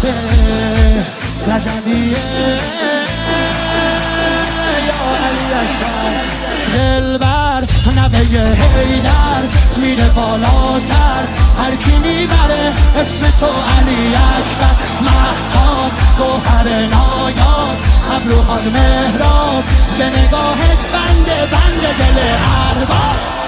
عباسه رجبیه یا علی اکبر دلبر نوه حیدر میره بالاتر هر کی میبره اسم تو علی اکبر مهتاب گوهر نایاب ابروها مهراب به نگاهش بنده دل ارباب